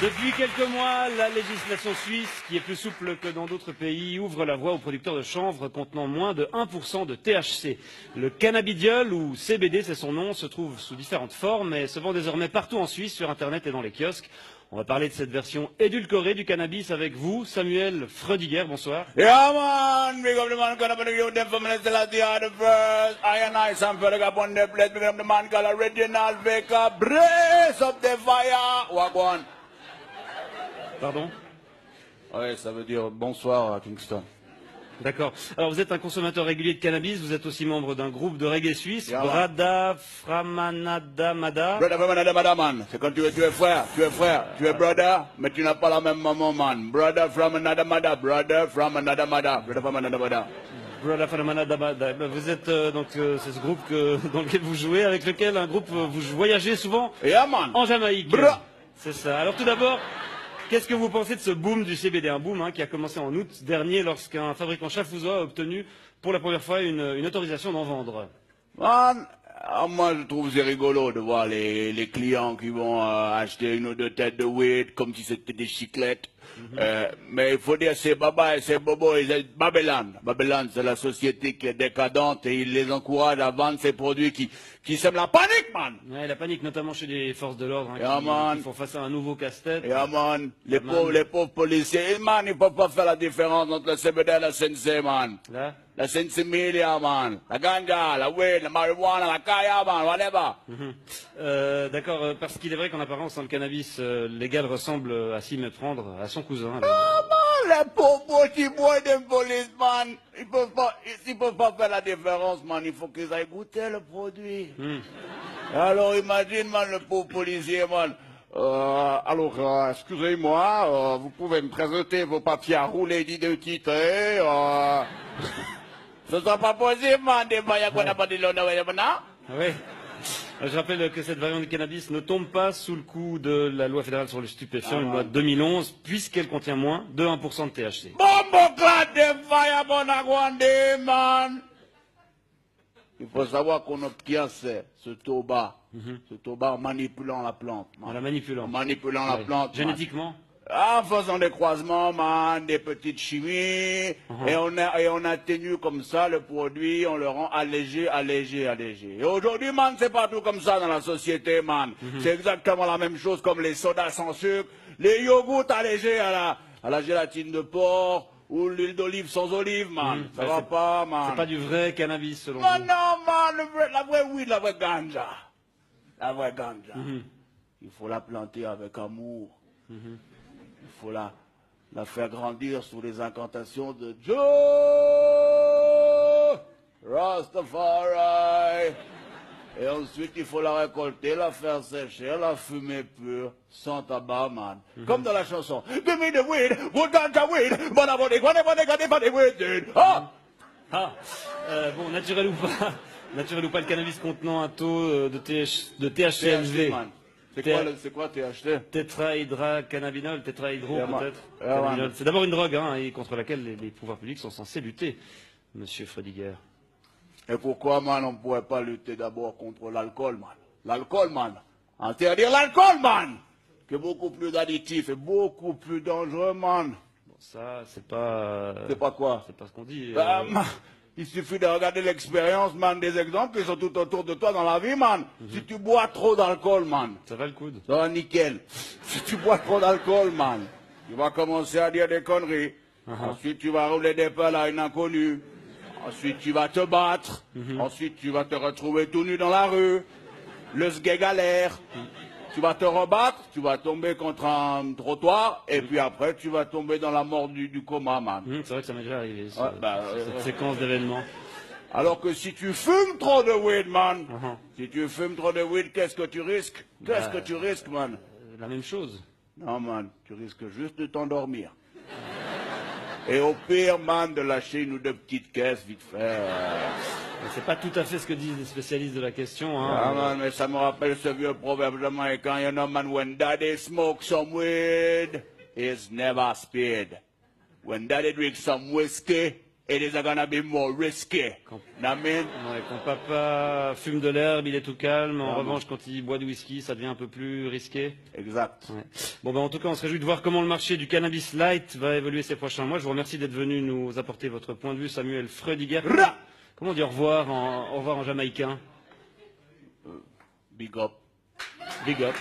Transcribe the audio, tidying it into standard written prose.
Depuis quelques mois, la législation suisse, qui est plus souple que dans d'autres pays, ouvre la voie aux producteurs de chanvre contenant moins de 1% de THC. Le cannabidiol, ou CBD, c'est son nom, se trouve sous différentes formes et se vend désormais partout en Suisse, sur Internet et dans les kiosques. On va parler de cette version édulcorée du cannabis avec vous, Samuel Freudiger, bonsoir. Yeah, man, big up the man, gonna be the youth, them from the Celestia, the first. I and I, some fella got on the place, big up the man, called Original Baker, brace up the fire. Walk on. Pardon? Oui, ça veut dire bonsoir à Kingston. D'accord. Alors vous êtes un consommateur régulier de cannabis, vous êtes aussi membre d'un groupe de reggae suisse, Yeah, Brada Framanada Mada. Brother Framanada Mada, man. C'est quand tu es frère, tu es brother, mais tu n'as pas la même maman, man. Brother from another mother, brother from another mother, brother from another mother. Brada Framanada Mada. Vous êtes c'est ce groupe dans lequel vous jouez, avec lequel vous voyagez souvent Yeah, man. en Jamaïque. Bra. C'est ça. Alors tout d'abord, qu'est-ce que vous pensez de ce boom du CBD? Un boom qui a commencé en août dernier lorsqu'un fabricant chalfousois a obtenu pour la première fois une autorisation d'en vendre. Man, moi je trouve c'est rigolo de voir les clients qui vont acheter une ou deux têtes de weed comme si c'était des chiclettes. Mais il faut dire c'est Baba et c'est Bobo et c'est Babylone. Babylone c'est la société qui est décadente et il les encourage à vendre ces produits qui sèment la panique, man. Ouais, la panique notamment chez les forces de l'ordre Yeah, qui font face à un nouveau casse-tête. Yeah, man. Les pauvres policiers, man, ils peuvent pas faire la différence entre le CBD et la CNC, man. Là. La sensibilia, man. La ganja, la weed, la marijuana, la kaya, man, whatever. D'accord, parce qu'il est vrai qu'en apparence, le cannabis légal ressemble à s'y méprendre à son cousin. Là. Ah, man, les pauvres petits boys de police, man. Ils peuvent pas faire la différence, man. Il faut qu'ils aillent goûter le produit. Alors, imagine, man, le pauvre policier, man. Excusez-moi, vous pouvez me présenter vos papiers à rouler d'identité. Ce sera pas possible, man. Des bails qu'on n'a pas de l'honneur, Ah oui. Je rappelle que cette variante du cannabis ne tombe pas sous le coup de la loi fédérale sur les stupéfiants, une loi de 2011, puisqu'elle contient moins de 1% de THC. Bombo clad de fire, bon aguande, man. Il faut savoir qu'on obtient ce tabac en manipulant la plante. Man. En la manipulant. En manipulant la plante. Génétiquement. En faisant des croisements, man, des petites chimies, et on atténue comme ça le produit, on le rend allégé. Et aujourd'hui, man, c'est pas tout comme ça dans la société, man. C'est exactement la même chose comme les sodas sans sucre, les yogourts allégés à la gélatine de porc, ou l'huile d'olive sans olive, man. Ça va pas, man. C'est pas du vrai cannabis, selon Non, vous. non, man, la vraie weed, la vraie ganja. La vraie ganja. Il faut la planter avec amour. Il faut la faire grandir sous les incantations de Joe Rastafari. Et ensuite, il faut la récolter, la faire sécher, la fumer pure, sans tabac, man. Comme dans la chanson. Give me the weed, what ganja weed, but I want it, whatever they got it, but they weed it. Ah! Bon, naturel ou pas, le cannabis contenant un taux de THC élevé. man. C'est quoi THC? Tétrahydrocannabinol, tétrahydro peut-être. Yeah, Cannabinol. C'est d'abord une drogue et contre laquelle les pouvoirs publics sont censés lutter, monsieur Freudiger. Et pourquoi, man, on ne pourrait pas lutter d'abord contre l'alcool, man? L'alcool, man. Interdire l'alcool, man! Qui est beaucoup plus additif et beaucoup plus dangereux, man. Bon, ça, c'est pas... C'est pas quoi? C'est pas ce qu'on dit. Man, il suffit de regarder l'expérience, man, des exemples qui sont tout autour de toi dans la vie, man. Si tu bois trop d'alcool, man, Ça va le coude. ça va nickel. Si tu bois trop d'alcool, man, tu vas commencer à dire des conneries. Ensuite, tu vas rouler des pelles à une inconnue. Ensuite, tu vas te battre. Ensuite, tu vas te retrouver tout nu dans la rue. Le sgeg galère. Tu vas te rebattre, tu vas tomber contre un trottoir, et puis après, tu vas tomber dans la mort du coma, man. C'est vrai que ça m'est déjà arrivé, cette Ouais, séquence d'événements. Alors que si tu fumes trop de weed, man, si tu fumes trop de weed, qu'est-ce que tu risques? Qu'est-ce que tu risques, man? La même chose. Non, man, tu risques juste de t'endormir. Et au pire, man, de lâcher une ou deux petites caisses, vite fait. C'est pas tout à fait ce que disent les spécialistes de la question. Ah, man, mais ça me rappelle ce vieux proverbe jamaïcain, you know, man, when daddy smokes some weed, he's never speed. When daddy drinks some whiskey, It is gonna be more risky. Namin. Ouais, quand papa fume de l'herbe, il est tout calme. En revanche, quand il boit du whisky, ça devient un peu plus risqué. Exact. Ouais. Bon, ben, en tout cas, on se réjouit de voir comment le marché du cannabis light va évoluer ces prochains mois. Je vous remercie d'être venu nous apporter votre point de vue, Samuel Freudiger. Comment on dit au revoir en jamaïcain? Big up. Big up.